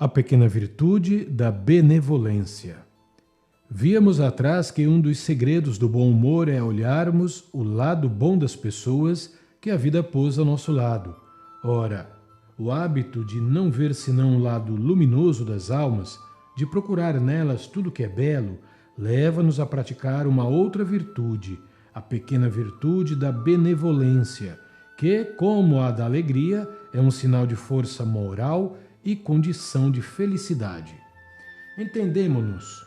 A pequena virtude da benevolência. Víamos atrás que um dos segredos do bom humor é olharmos o lado bom das pessoas que a vida pôs ao nosso lado. Ora, o hábito de não ver senão o lado luminoso das almas, de procurar nelas tudo que é belo, leva-nos a praticar uma outra virtude, a pequena virtude da benevolência, que, como a da alegria, é um sinal de força moral e condição de felicidade. Entendemo-nos.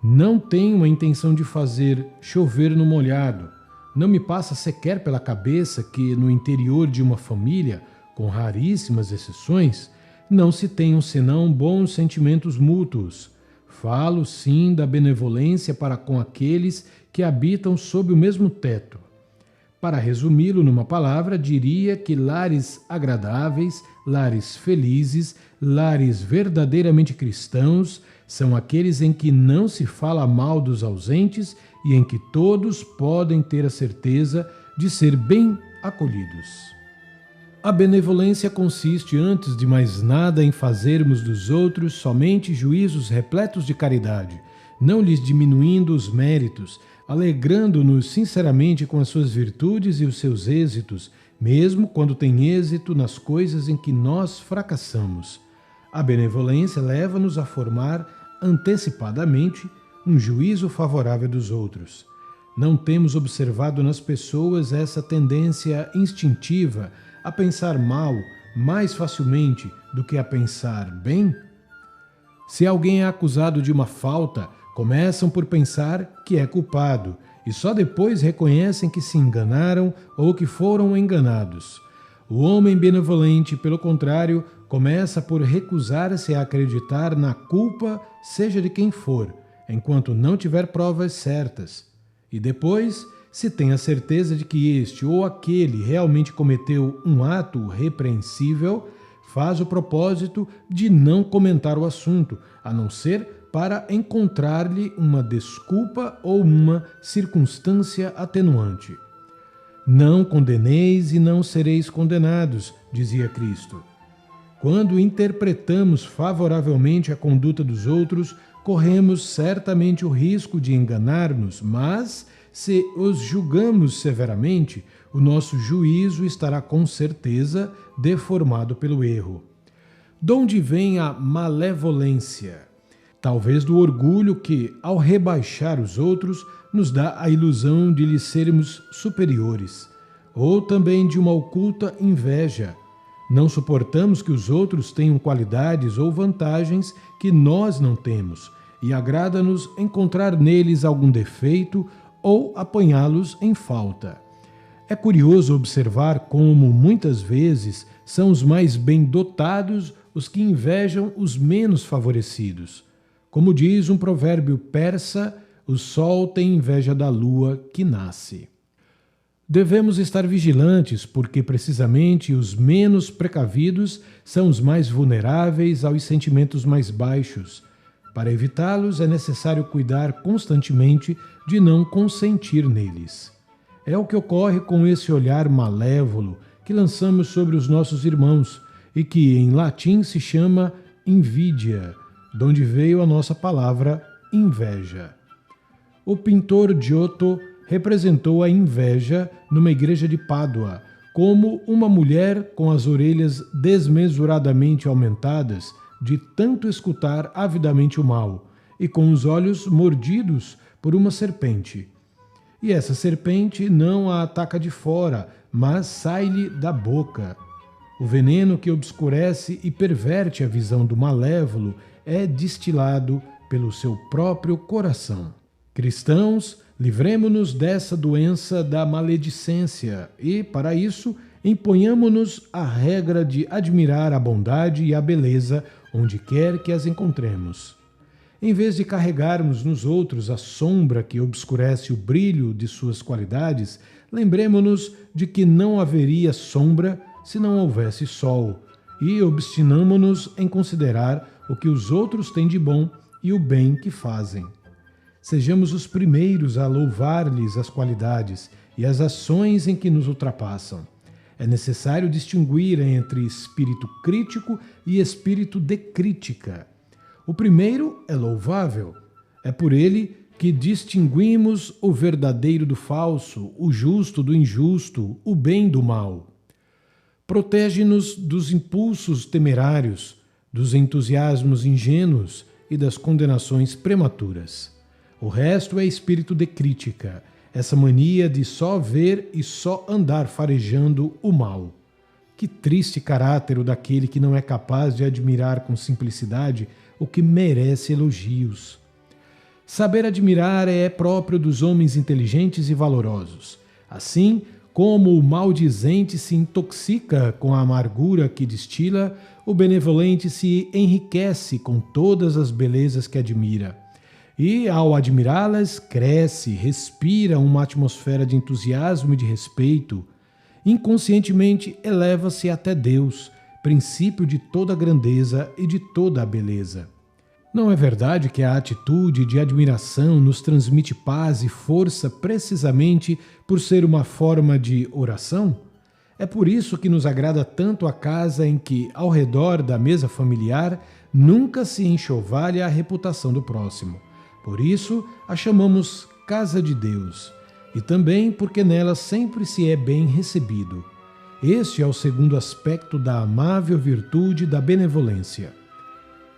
Não tenho a intenção de fazer chover no molhado. Não me passa sequer pela cabeça que no interior de uma família, com raríssimas exceções, não se tenham senão bons sentimentos mútuos. Falo, sim, da benevolência para com aqueles que habitam sob o mesmo teto. Para resumi-lo numa palavra, diria que lares agradáveis, lares felizes, lares verdadeiramente cristãos são aqueles em que não se fala mal dos ausentes e em que todos podem ter a certeza de ser bem acolhidos. A benevolência consiste, antes de mais nada, em fazermos dos outros somente juízos repletos de caridade, não lhes diminuindo os méritos, alegrando-nos sinceramente com as suas virtudes e os seus êxitos, mesmo quando tem êxito nas coisas em que nós fracassamos. A benevolência leva-nos a formar antecipadamente um juízo favorável dos outros. Não temos observado nas pessoas essa tendência instintiva a pensar mal mais facilmente do que a pensar bem? Se alguém é acusado de uma falta, começam por pensar que é culpado e só depois reconhecem que se enganaram ou que foram enganados. O homem benevolente, pelo contrário, começa por recusar-se a acreditar na culpa, seja de quem for, enquanto não tiver provas certas. E depois, se tem a certeza de que este ou aquele realmente cometeu um ato repreensível, faz o propósito de não comentar o assunto, a não ser para encontrar-lhe uma desculpa ou uma circunstância atenuante. Não condeneis e não sereis condenados, dizia Cristo. Quando interpretamos favoravelmente a conduta dos outros, corremos certamente o risco de enganar-nos, mas, se os julgamos severamente, o nosso juízo estará com certeza deformado pelo erro. Donde vem a malevolência? Talvez do orgulho que, ao rebaixar os outros, nos dá a ilusão de lhes sermos superiores, ou também de uma oculta inveja. Não suportamos que os outros tenham qualidades ou vantagens que nós não temos, e agrada-nos encontrar neles algum defeito ou apanhá-los em falta. É curioso observar como, muitas vezes, são os mais bem dotados os que invejam os menos favorecidos. Como diz um provérbio persa, o sol tem inveja da lua que nasce. Devemos estar vigilantes, porque precisamente os menos precavidos são os mais vulneráveis aos sentimentos mais baixos. Para evitá-los, é necessário cuidar constantemente de não consentir neles. É o que ocorre com esse olhar malévolo que lançamos sobre os nossos irmãos e que em latim se chama invidia, de onde veio a nossa palavra inveja. O pintor Giotto representou a inveja numa igreja de Pádua como uma mulher com as orelhas desmesuradamente aumentadas de tanto escutar avidamente o mal e com os olhos mordidos por uma serpente. E essa serpente não a ataca de fora, mas sai-lhe da boca. O veneno que obscurece e perverte a visão do malévolo é destilado pelo seu próprio coração. Cristãos, livremo-nos dessa doença da maledicência e, para isso, imponhamo-nos a regra de admirar a bondade e a beleza onde quer que as encontremos. Em vez de carregarmos nos outros a sombra que obscurece o brilho de suas qualidades, lembremo-nos de que não haveria sombra se não houvesse sol, e obstinamo-nos em considerar o que os outros têm de bom e o bem que fazem. Sejamos os primeiros a louvar-lhes as qualidades e as ações em que nos ultrapassam. É necessário distinguir entre espírito crítico e espírito de crítica. O primeiro é louvável. É por ele que distinguimos o verdadeiro do falso, o justo do injusto, o bem do mal. Protege-nos dos impulsos temerários, dos entusiasmos ingênuos e das condenações prematuras. O resto é espírito de crítica, essa mania de só ver e só andar farejando o mal. Que triste caráter o daquele que não é capaz de admirar com simplicidade o que merece elogios. Saber admirar é próprio dos homens inteligentes e valorosos. Assim como o maldizente se intoxica com a amargura que destila, o benevolente se enriquece com todas as belezas que admira. E, ao admirá-las, cresce, respira uma atmosfera de entusiasmo e de respeito. Inconscientemente eleva-se até Deus, princípio de toda a grandeza e de toda a beleza. Não é verdade que a atitude de admiração nos transmite paz e força precisamente por ser uma forma de oração? É por isso que nos agrada tanto a casa em que, ao redor da mesa familiar, nunca se enxovalha a reputação do próximo. Por isso, a chamamos Casa de Deus, e também porque nela sempre se é bem recebido. Este é o segundo aspecto da amável virtude da benevolência.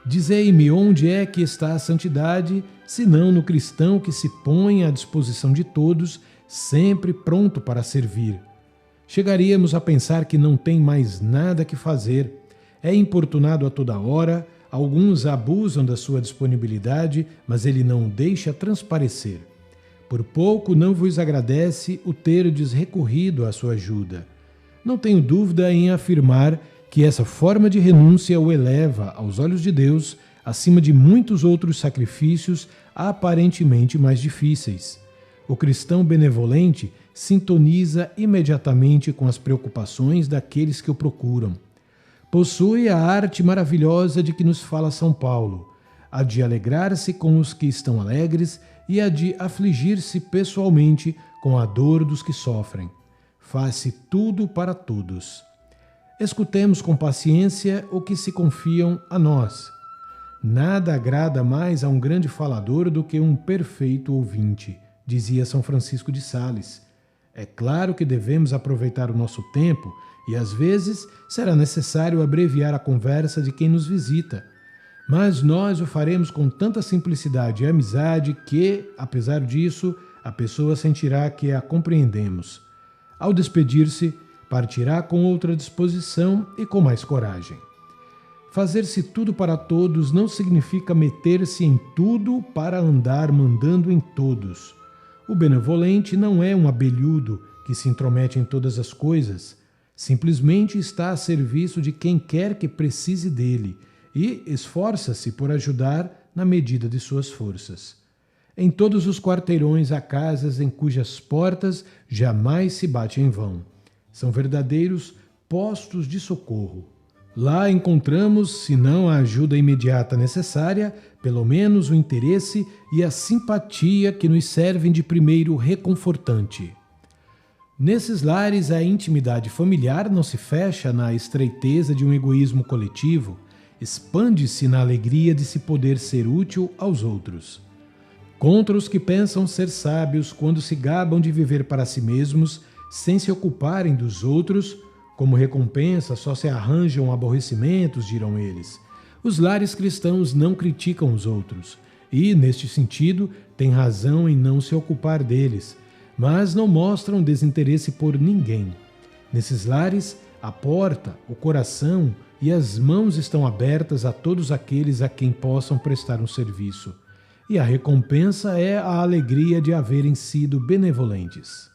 Dizei-me onde é que está a santidade, senão no cristão que se põe à disposição de todos, sempre pronto para servir. Chegaríamos a pensar que não tem mais nada que fazer, é importunado a toda hora, alguns abusam da sua disponibilidade, mas ele não o deixa transparecer. Por pouco não vos agradece o terdes recorrido à sua ajuda. Não tenho dúvida em afirmar que essa forma de renúncia o eleva, aos olhos de Deus, acima de muitos outros sacrifícios aparentemente mais difíceis. O cristão benevolente sintoniza imediatamente com as preocupações daqueles que o procuram. Possui a arte maravilhosa de que nos fala São Paulo, a de alegrar-se com os que estão alegres e a de afligir-se pessoalmente com a dor dos que sofrem. Faz-se tudo para todos. Escutemos com paciência o que se confiam a nós. Nada agrada mais a um grande falador do que um perfeito ouvinte, dizia São Francisco de Sales. É claro que devemos aproveitar o nosso tempo e, às vezes, será necessário abreviar a conversa de quem nos visita. Mas nós o faremos com tanta simplicidade e amizade que, apesar disso, a pessoa sentirá que a compreendemos. Ao despedir-se, partirá com outra disposição e com mais coragem. Fazer-se tudo para todos não significa meter-se em tudo para andar mandando em todos. O benevolente não é um abelhudo que se intromete em todas as coisas. Simplesmente está a serviço de quem quer que precise dele e esforça-se por ajudar na medida de suas forças. Em todos os quarteirões há casas em cujas portas jamais se bate em vão. São verdadeiros postos de socorro. Lá encontramos, se não a ajuda imediata necessária, pelo menos o interesse e a simpatia que nos servem de primeiro reconfortante. Nesses lares, a intimidade familiar não se fecha na estreiteza de um egoísmo coletivo, expande-se na alegria de se poder ser útil aos outros. Contra os que pensam ser sábios quando se gabam de viver para si mesmos, sem se ocuparem dos outros, como recompensa só se arranjam aborrecimentos, dirão eles. Os lares cristãos não criticam os outros e, neste sentido, têm razão em não se ocupar deles, mas não mostram desinteresse por ninguém. Nesses lares, a porta, o coração e as mãos estão abertas a todos aqueles a quem possam prestar um serviço. E a recompensa é a alegria de haverem sido benevolentes.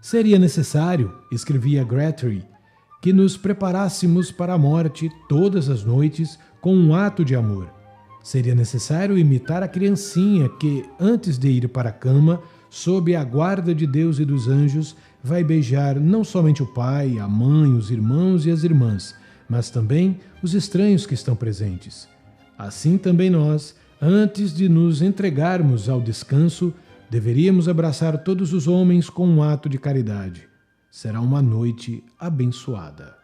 Seria necessário, escrevia Gratry, que nos preparássemos para a morte todas as noites com um ato de amor. Seria necessário imitar a criancinha que, antes de ir para a cama, sob a guarda de Deus e dos anjos, vai beijar não somente o pai, a mãe, os irmãos e as irmãs, mas também os estranhos que estão presentes. Assim também nós, antes de nos entregarmos ao descanso, deveríamos abraçar todos os homens com um ato de caridade. Será uma noite abençoada.